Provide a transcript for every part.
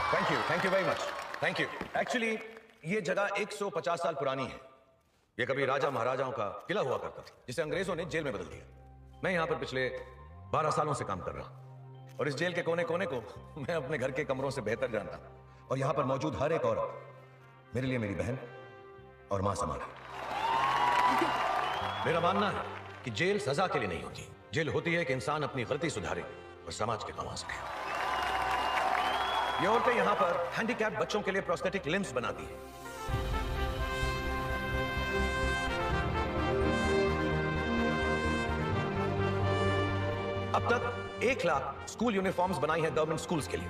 Thank you very much, thank you. Actually ये जगह 150 साल पुरानी है। ये कभी राजा महाराजाओं का किला हुआ करता था, जिसे अंग्रेजों ने जेल में बदल दिया। मैं यहां पर पिछले 12 सालों से काम कर रहा हूं और इस जेल के कोने कोने को मैं अपने घर के कमरों से बेहतर जानता हूं। और यहां पर मौजूद हर एक औरत मेरे लिए मेरी बहन और मां समान है। मेरा मानना है कि जेल सजा के लिए नहीं होती। जेल होती है कि इंसान अपनी गलती सुधारे और समाज के काम आ सके। ये औरतें यहां पर हैंडीकैप बच्चों के लिए प्रोस्थेटिक लिम्स बनाती हैं। अब तक 1 लाख स्कूल यूनिफॉर्म्स बनाई हैं गवर्नमेंट स्कूल्स के लिए।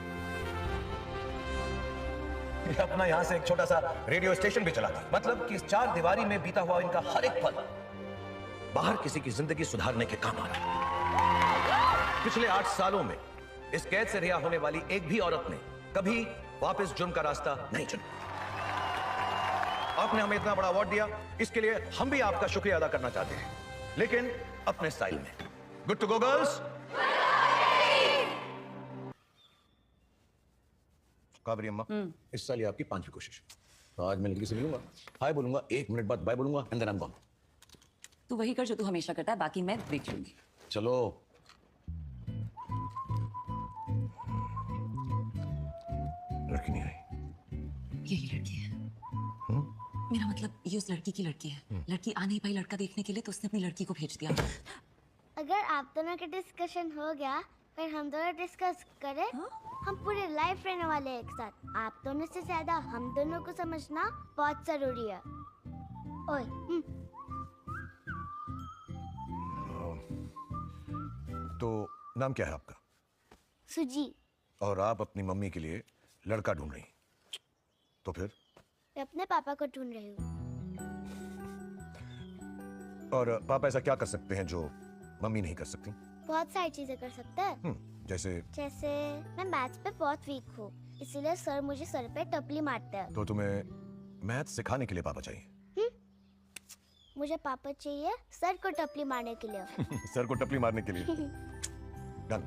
ये अपना यहां से एक छोटा सा रेडियो स्टेशन भी चलाती है। मतलब कि इस 4 दीवारी में बीता हुआ इनका हर एक पल बाहर किसी की जिंदगी सुधारने के काम आ रहा है। पिछले 8 सालों में इस कैद से रिहा होने वाली एक भी औरत ने कभी वापस जुर्म का रास्ता नहीं चुना। आपने हमें इतना बड़ा अवार्ड दिया, इसके लिए हम भी आपका शुक्रिया अदा करना चाहते हैं, लेकिन अपने स्टाइल में। Good to go girls. काबरी अम्मा, इस साल ये आपकी 5वीं कोशिश। तो आज मैं लड़की से मिलूंगा, हाय बोलूंगा, 1 मिनट बाद बाय बोलूंगा, and then I am gone. तू वही कर जो तू हमेशा करता है, बाकी मैं देख लूंगी। चलो। लड़की नहीं आई। यही लड़की है। मेरा मतलब ये उस लड़की की लड़की है। लड़की आ नहीं पाई लड़का देखने के लिए, तो उसने अपनी लड़की को भेज दिया। अगर आप दोनों का डिस्कशन हो गया, फिर हम दोनों डिस्कस करें। हम पूरे लाइफ रहने वाले हैं एक साथ। आप दोनों से ज्यादा हम दोनों को समझना बहुत जरूरी है। ओए। तो नाम क्या है आपका? सुजी। और आप अपनी मम्मी के लिए लड़का ढूंढ रही हैं। तो फिर? मैं अपने पापा को ढूंढ रही हूँ। और पापा ऐसा क्या कर सकते हैं जो मम्मी नहीं कर सकती? बहुत सारी चीजें कर सकते हैं। जैसे मैं मैथ्स पे बहुत वीक हूँ, इसीलिए सर मुझे सर पे टपली मारते हैं। तो तुम्हें मैथ सिखाने के लिए पापा चाहिए? मुझे पापा चाहिए सर को टपली मारने के लिए। सर को टपली मारने के लिए। डन।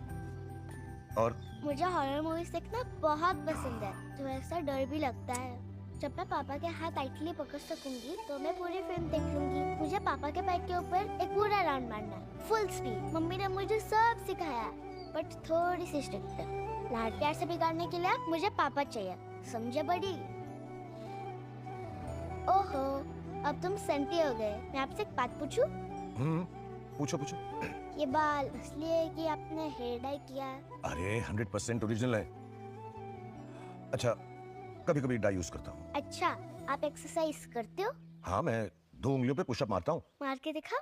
और मुझे हॉरर मूवीज देखना बहुत पसंद है, तो ऐसा डर भी लगता है। जब मैं पापा के हाथ टाइटली पकड़ सकूंगी तो मैं पूरी फिल्म देख लूंगी। मुझे पापा के बाइक के ऊपर एक पूरा राउंड मारना है, फुल स्पीड। मम्मी ने मुझे सब सिखाया, बट थोड़ी सी स्ट्रिक्ट है। लाड प्यार से बिगाड़ने के लिए मुझे पापा चाहिए, समझे बड़ी? ओहो, अब तुम सेंटी हो गए। मैं आपसे एक बात पूछूं? पूछो पूछो। ये बाल असली है कि आपने हेयर डाई किया है? अरे 100% ओरिजिनल है। अच्छा, कभी कभी डाई यूज करता हूँ। अच्छा, आप एक्सरसाइज करते हो? हाँ, मैं 2 उंगलियों पे पुशअप मारता हूँ। मार के दिखाओ।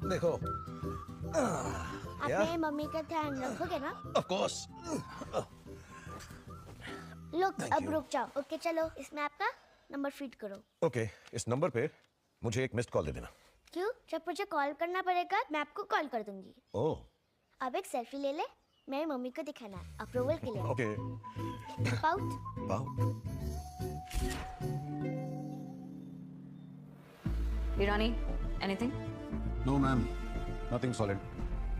देखो। आप मेरी मम्मी का ध्यान रखोगे ना? Of course. लुक, अब रुक जाओ। ओके चलो, इसमें आपका नंबर फीड करो। ओके, इस नंबर पे मुझे एक मिस्ड कॉल दे देना। क्यों? जब मुझे कॉल करना पड़ेगा मैं आपको कॉल कर दूंगी। ओह। अब एक सेल्फी ले ले, मेरी मम्मी को दिखाना है अप्रूवल के लिए। Okay. Pout. Pout. Irani, anything? No ma'am, nothing solid.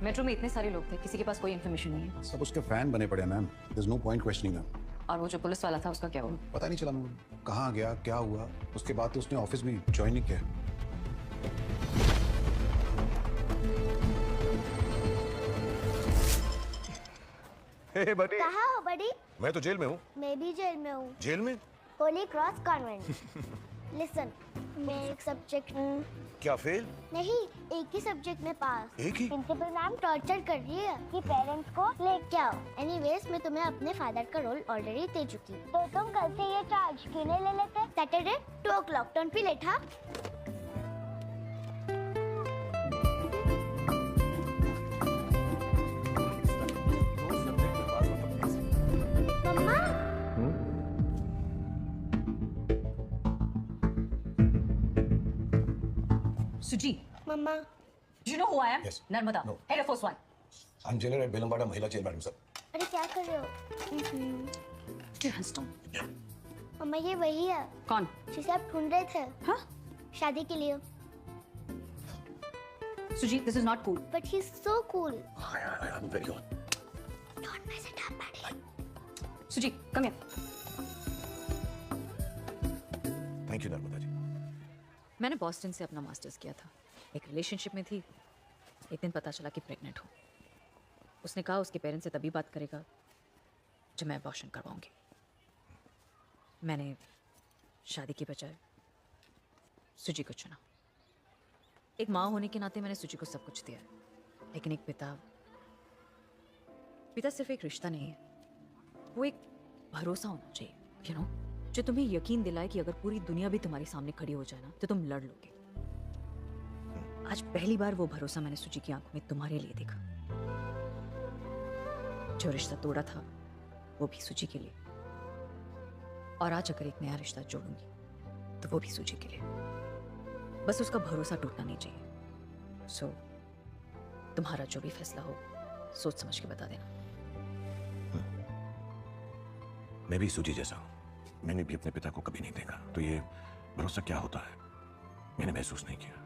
Metro में इतने सारे लोग थे, किसी के पास कोई इन्फॉर्मेशन नहीं है। सब उसके फैन बने पड़े ma'am. There is no point questioning them. और वो जो पुलिस वाला था उसका क्या हुआ? पता नहीं चला मुझे कहाँ गया, क्या हुआ। उसके बाद तो उसने ऑफिस भी ज्वाइन नहीं किया। हे बडी। कहाँ हो बड़ी? मैं तो जेल में हूँ। मैं भी जेल में हूँ। जेल में? Holi cross convent. लिसन, मैं एक सब्जेक्ट क्या फेल? नहीं, एक ही सब्जेक्ट में पास। एक ही? प्रिंसिपल मैम टॉर्चर कर रही है कि पेरेंट्स को लेके आओ। एनीवेज, मैं तुम्हें अपने फादर का रोल ऑलरेडी दे चुकी। तो तुम कल से ये चार्ज क्यों नहीं ले लेते? Saturday 2 o'clock, don't be late. हाँ? मम्मा। सुजी, मम्मा। you know who I am? Yes. Narmada, No. head of Force 1. I'm jailer at बेलमवाड़ा महिला जेल मैडम सर। अरे क्या कर रहे हो? क्यों हंसता हूँ? मम्मा, ये वही है कौन? जिसे आप ढूंढ रहे थे। हाँ? शादी के लिए। Sujit, this is not cool. But he's so cool. I'm very good. Don't mess it up, buddy. Sujit, come here. Thank you Narmada ji. मैंने बॉस्टन से अपना मास्टर्स किया था. एक रिलेशनशिप में थी. एक दिन पता चला कि प्रेग्नेंट हूँ. उसने कहा उसके पेरेंट्स से तभी बात करेगा जब मैं अबॉर्शन करवाऊंगी. मैंने शादी की बजाय सुजी को चुना. एक माँ होने के नाते मैंने सुजी को सब कुछ दिया है. लेकिन एक पिता सिर्फ एक रिश्ता नहीं है. वो एक भरोसा होना चाहिए, यू नो, जो तुम्हें यकीन दिलाए कि अगर पूरी दुनिया भी तुम्हारे सामने खड़ी हो जाए ना तो तुम लड़ लोगे. आज पहली बार वो भरोसा मैंने सुजी की आंखों में तुम्हारे लिए देखा. जो रिश्ता तोड़ा था वो भी सुजी के लिए, और आज अगर एक नया रिश्ता जोड़ूंगी तो वो भी सुजी के लिए. बस उसका भरोसा टूटना नहीं चाहिए. सो तुम्हारा जो भी फैसला हो सोच समझ के बता देना. मैं भी सूजी जैसा हूं. मैंने भी अपने पिता को कभी नहीं देखा, तो ये भरोसा क्या होता है मैंने महसूस नहीं किया.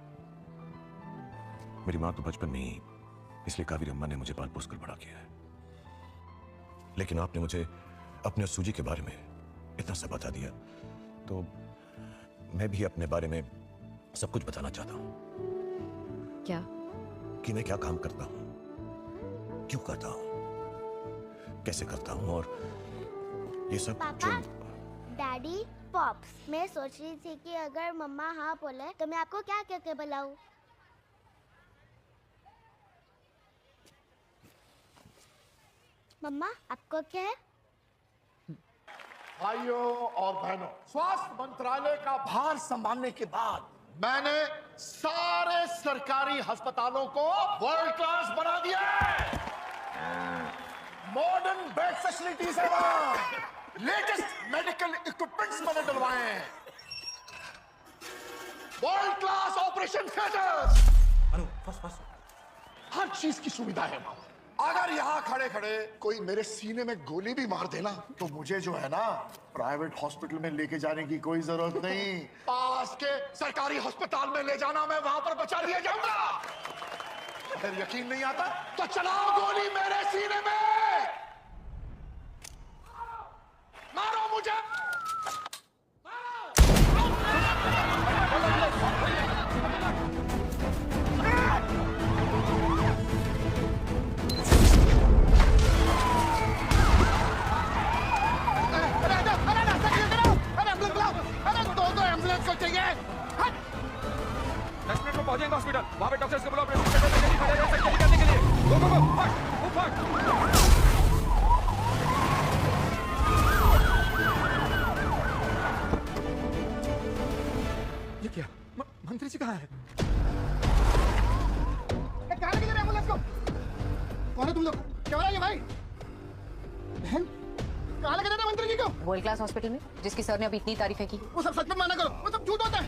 मेरी माँ तो बचपन में ही, इसलिए कावेरी अम्मा ने मुझे पाल पोस कर बड़ा किया है. लेकिन आपने मुझे अपने सूजी के बारे में इतना सब बता दिया, तो मैं भी अपने बारे में सब कुछ बताना चाहता हूँ. क्या? कि मैं क्या काम करता हूँ, क्यों करता हूँ, कैसे करता हूँ, और ये सब पापा, डैडी, पॉप्स. मैं सोच रही थी कि अगर मम्मा हाँ बोले तो मैं आपको क्या कहकर बुलाऊं? मम्मा, आपको क्या है? भाइयों और बहनों, स्वास्थ्य मंत्रालय का भार संभालने के बाद मैंने सारे सरकारी अस्पतालों को वर्ल्ड क्लास बना दिया है. मॉडर्न बेड फैसिलिटीज है वहां. लेटेस्ट मेडिकल इक्विपमेंट्स मैंने डलवाए हैं. World class operation theatres. हर चीज की सुविधा है वहां. अगर यहाँ खड़े खड़े कोई मेरे सीने में गोली भी मार देना तो मुझे जो है ना प्राइवेट हॉस्पिटल में लेके जाने की कोई जरूरत नहीं. पास के सरकारी अस्पताल में ले जाना, मैं वहां पर बचा लिया जाऊंगा. अगर यकीन नहीं आता तो चलाओ गोली मेरे सीने में. मारो मुझे. पहुंचेंगे हॉस्पिटल. वहां पे डॉक्टर्स को बुलाओ करने के लिए. गो गो गो, फट, फट. ये क्या? मंत्री जी कहाँ है? कहाँ लेके जा रहे एम्बुलेंस को? कौन है तुम लोग? क्या हो रहा है ये भाई? बहन, कहाँ लेके जा रहे मंत्री जी को? वर्ल्ड क्लास हॉस्पिटल में, जिसकी सर ने अभी इतनी तारीफें की. वो सब सच में माना करो, वो सब झूठ होता है.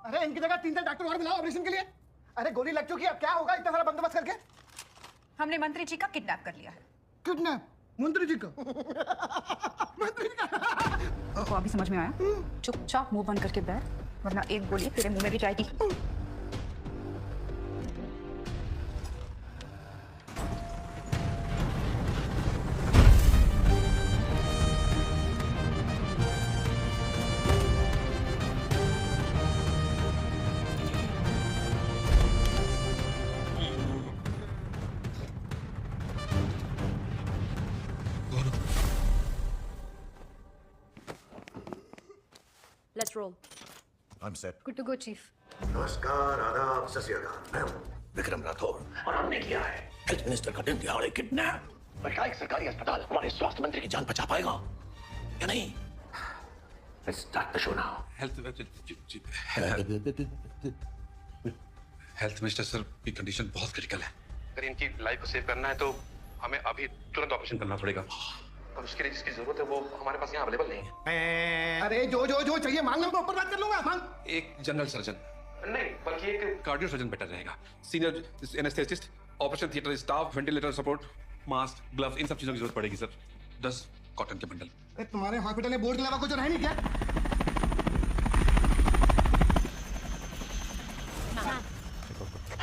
अरे इनकी जगह 3-4 डॉक्टर और बुलाओ ऑपरेशन के लिए. अरे गोली लग चुकी है, अब क्या होगा इतना सारा बंदोबस्त करके? हमने मंत्री जी का किडनैप कर लिया है. किडनैप? मंत्री जी का? मंत्री जी का? तो अभी समझ में आया? चुपचाप मुंह बंद करके बैठ, वरना एक गोली तेरे मुंह में भी जाएगी. Let's roll. I'm set. Good to go, chief. नमस्कार, आदाब, सत श्री अकाल. मैं हूं विक्रम राठौर और हमने किया है हेल्थ मिनिस्टर का दिन दिहाड़े किडनैप. पर क्या एक सरकारी अस्पताल हमारे स्वास्थ्य मंत्री की जान बचा पाएगा या नहीं? Let's start the show now. Health minister sir की कंडीशन बहुत क्रिटिकल है. अगर इनकी लाइफ को सेव करना है तो हमें अभी तुरंत ऑपरेशन करना पड़ेगा. और उसके लिए जिसकी जरूरत है वो हमारे पास यहाँ अवेलेबल नहीं है। अरे जो जो जो चाहिए मांग लो, मैं ऊपर बात कर लूंगा। मांग। एक जनरल सर्जन नहीं बल्कि एक कार्डियो सर्जन बेटर रहेगा। Senior anaesthetist, operation theatre staff, ventilator support, mask, gloves, इन सब चीजों की जरूरत पड़ेगी सर। 10 कॉटन के बंडल। अरे तुम्हारे हॉस्पिटल में बोर्ड के अलावा कुछ रहे नहीं क्या?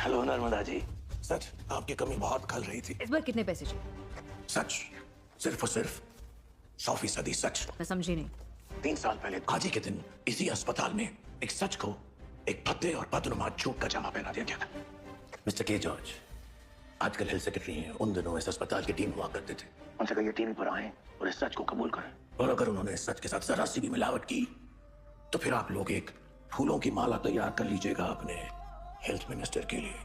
हेलो नर्मदा जी, सच आपकी कमी बहुत खल रही थी। इस बार कितने पैसे चाहिए? सच, सिर्फ और सिर्फ 100% सच। मैं समझी नहीं। 3 साल पहले आज ही के दिन इसी अस्पताल में एक सच को एक भद्दे और बदनुमा झूठ का जामा पहना दिया गया था। मिस्टर के जॉर्ज आजकल हेल्थ सेक्रेटरी हैं, उन दिनों इस अस्पताल की टीम हुआ करते थे। उनसे कहिए टीवी पर आए और इस सच को कबूल करें, और अगर उन्होंने इस सच के साथ जरा सी भी मिलावट की तो फिर आप लोग एक फूलों की माला तैयार कर लीजिएगा अपने हेल्थ मिनिस्टर के लिए।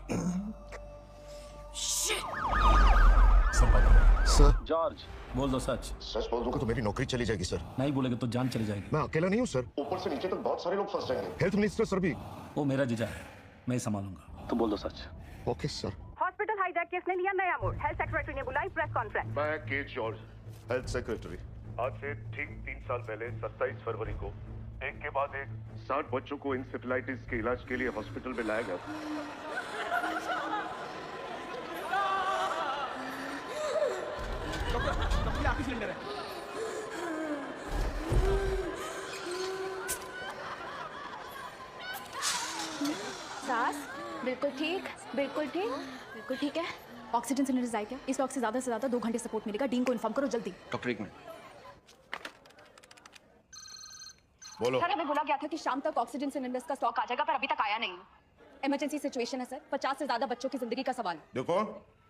सर जॉर्ज बोल दो सच। सच बोल दूंगा तो मेरी नौकरी चली जाएगी सर। नहीं बोलेगे तो जान चली जाएगी। मैं अकेला नहीं हूँ सर, ऊपर से नीचे तक बहुत सारे लोग फंस जाएंगे। हेल्थ मिनिस्टर सर भी। वो मेरा जीजा है, मैं संभालूंगा। तो बोल दो सच। Okay sir. Hospital hijack case ने लिया नया मोड़। हेल्थ सेक्रेटरी ने बुलाई प्रेस कॉन्फ्रेंस। मैं के जॉर्ज, हेल्थ सेक्रेटरी। आज से ठीक 3 साल पहले 27 फरवरी को एक के बाद एक 60 बच्चों को इंसेफेलाइटिस के इलाज के लिए हॉस्पिटल में लाया गया। सास बिल्कुल ठीक, बिल्कुल ठीक, बिल्कुल ठीक है। ऑक्सीजन सिलेंडर आए क्या? इस वक्त से ज्यादा 2 घंटे सपोर्ट मिलेगा। डीन को इन्फॉर्म करो जल्दी। डॉक्टर एक मिनट। बोलो। सर हमें बोला गया था कि शाम तक ऑक्सीजन सिलेंडर्स का स्टॉक आ जाएगा, पर अभी तक आया नहीं। इमरजेंसी सिचुएशन है सर, 50 से ज्यादा बच्चों की जिंदगी का सवाल। देखो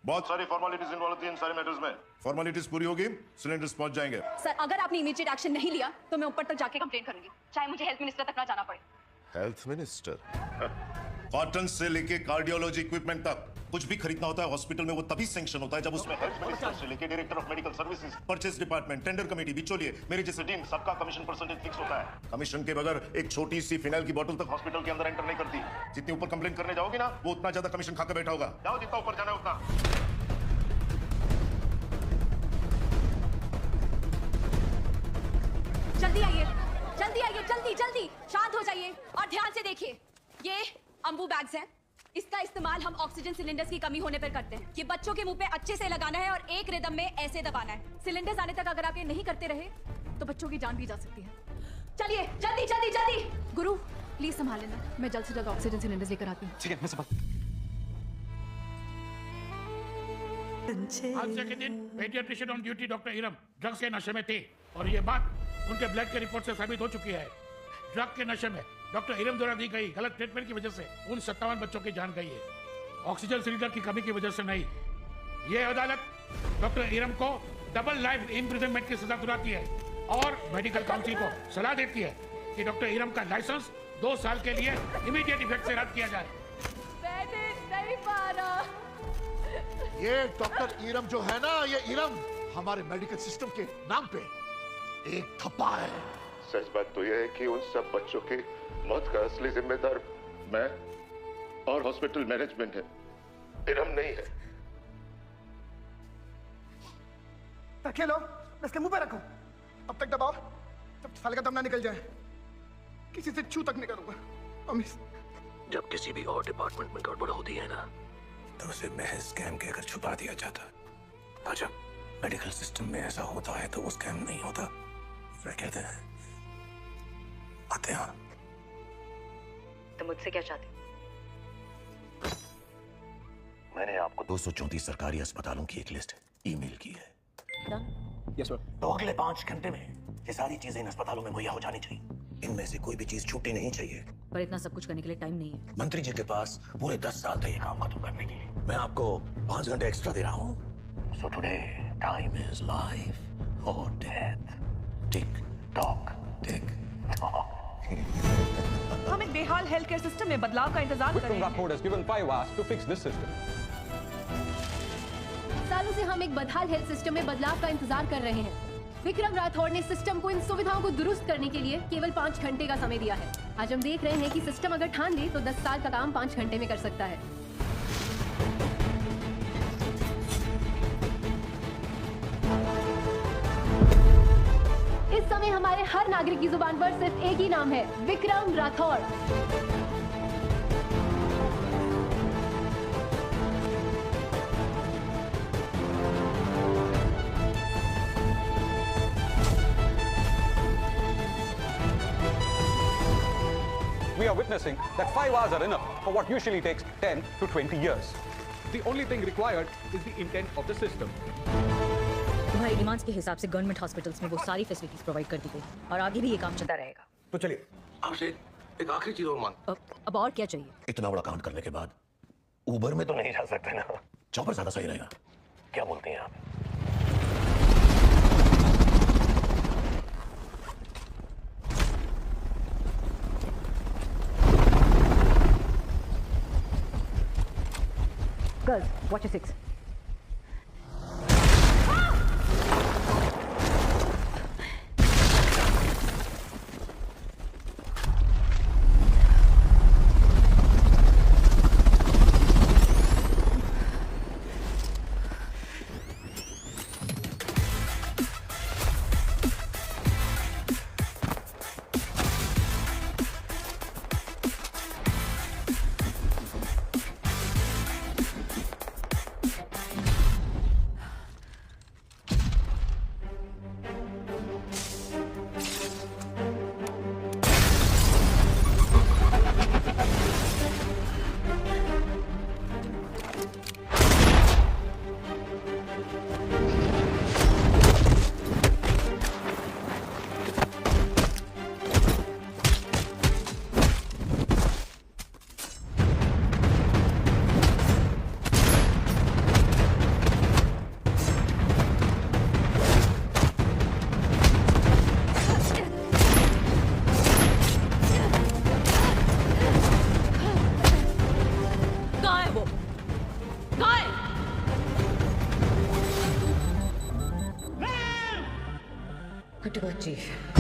बहुत सारी फॉर्मेलिटीज इन्वॉल्व थी इन सारे मैटर्स में। फॉर्मेलिटीज पूरी होगी, सिलेंडर्स पहुंच जाएंगे। सर अगर आपने इमीडिएट एक्शन नहीं लिया तो मैं ऊपर तक जाके कंप्लेन करूंगी, चाहे मुझे हेल्थ मिनिस्टर तक ना जाना पड़े। Health minister? कॉटन से लेके कार्डियोलॉजी इक्विपमेंट तक कुछ भी खरीदना होता है हॉस्पिटल में, वो तभी सैंक्शन होता है जब उसमें हेल्थ मिनिस्टर से लेके director of medical services, purchase department, tender committee, बिचौलिए, मेरे जैसे डीन, सबका कमीशन परसेंटेज फिक्स होता है। कमीशन के बगैर एक छोटी सी फिनाइल की बोतल तक हॉस्पिटल के अंदर एंटर नहीं करती। जितनी ऊपर कंप्लेन करने जाओगी ना, वो उतना ज्यादा कमीशन खाकर बैठा होगा। जाओ, जितना ऊपर जाना है उतना। जल्दी आइए, जल्दी आइए, जल्दी जल्दी। शांत हो जाइए और ध्यान से देखिए। ये अम्बू बैग्स हैं। इसका इस्तेमाल हम ऑक्सीजन सिलेंडर्स की कमी होने पर करते हैं। ये बच्चों के मुंह पे अच्छे से लगाना है और एक रिदम में ऐसे दबाना है। सिलेंडर्स आने तक अगर आप ये नहीं करते रहे तो बच्चों की जान भी जा सकती है। चलिए जल्दी जल्दी जल्दी। गुरु प्लीज संभाल लेना, मैं जल्द से जल्द ऑक्सीजन सिलेंडर्स लेकर आती हूँ। ठीक है, मैं संभाल। आज के दिन paediatrician on duty doctor Iram drugs के नशे में थे और ये बात उनके ब्लड के रिपोर्ट से साबित हो चुकी है। ड्रग के नशे में डॉक्टर इरम द्वारा दी गई गलत ट्रीटमेंट की वजह से उन 57 बच्चों की जान गई है, ऑक्सीजन सिलेंडर की कमी की वजह से नहीं। ये अदालत डॉक्टर इरम को डबल लाइफ इम्प्रिजनमेंट की सजा सुनाती है और मेडिकल काउंसिल को सलाह देती है कि डॉक्टर इरम का लाइसेंस 2 साल के लिए इमीडिएट इफेक्ट से रद्द किया जाए। मैंने नहीं मारा। ये डॉक्टर इरम जो है ना, ये इरम हमारे मेडिकल सिस्टम के नाम पे एक थप्पा है। सच बात तो यह है कि उन सब बच्चों की मौत का असली जिम्मेदार मैं और हॉस्पिटल मैनेजमेंट है, इरम नहीं है। रखे लो, इसके मुंह पे रखो, अब तक दबाओ जब साले का दम ना निकल जाए। किसी से छू तक नहीं करूंगा। अमित, जब किसी भी और डिपार्टमेंट में गड़बड़ होती है ना, तो उसे महज स्कैम कहकर छुपा दिया जाता, और जब मेडिकल सिस्टम में ऐसा होता है तो वो स्कैम नहीं होता, फिर कहते हैं फतेहा। तो मुझसे क्या चाहते? मैंने आपको 234 सरकारी अस्पतालों की एक लिस्ट ईमेल की है। Yes sir. तो अगले 5 घंटे में ये सारी चीजें इन अस्पतालों में मुहैया हो जानी चाहिए। इनमें से कोई भी चीज छूटी नहीं चाहिए। पर इतना सब कुछ करने के लिए टाइम नहीं है। मंत्री जी के पास पूरे 10 साल थे ये काम खत्म करने के लिए। मैं आपको 5 घंटे एक्स्ट्रा दे रहा हूँ। So today time is life और death. Tick tock tick tock. हम एक बेहाल हेल्थ केयर सिस्टम में बदलाव का इंतजार कर रहे हैं। सालों से हम एक बदहाल हेल्थ सिस्टम में बदलाव का इंतजार कर रहे हैं। विक्रम राठौड़ ने सिस्टम को इन सुविधाओं को दुरुस्त करने के लिए केवल 5 घंटे का समय दिया है। आज हम देख रहे हैं कि सिस्टम अगर ठान ले तो 10 साल का काम 5 घंटे में कर सकता है। इस समय हमारे हर नागरिक की जुबान पर सिर्फ एक ही नाम है, Vikram Rathore. We are witnessing that 5 hours are enough for what usually takes 10 to 20 years. The only thing required is the intent of the system. तुम्हारी डिमांड्स के हिसाब से गवर्नमेंट हॉस्पिटल्स में वो सारी फैसिलिटीज प्रोवाइड कर दी गई और आगे भी ये काम चलता रहेगा। तो चलिए आपसे एक आखिरी चीज और मांग। अब और क्या चाहिए? इतना बड़ा कांड करने के बाद उबर में तो नहीं जा सकते ना, चौपर ज्यादा सही रहेगा। क्या बोलते हैं आप? Girls, watch your 6. Good to go, Chief.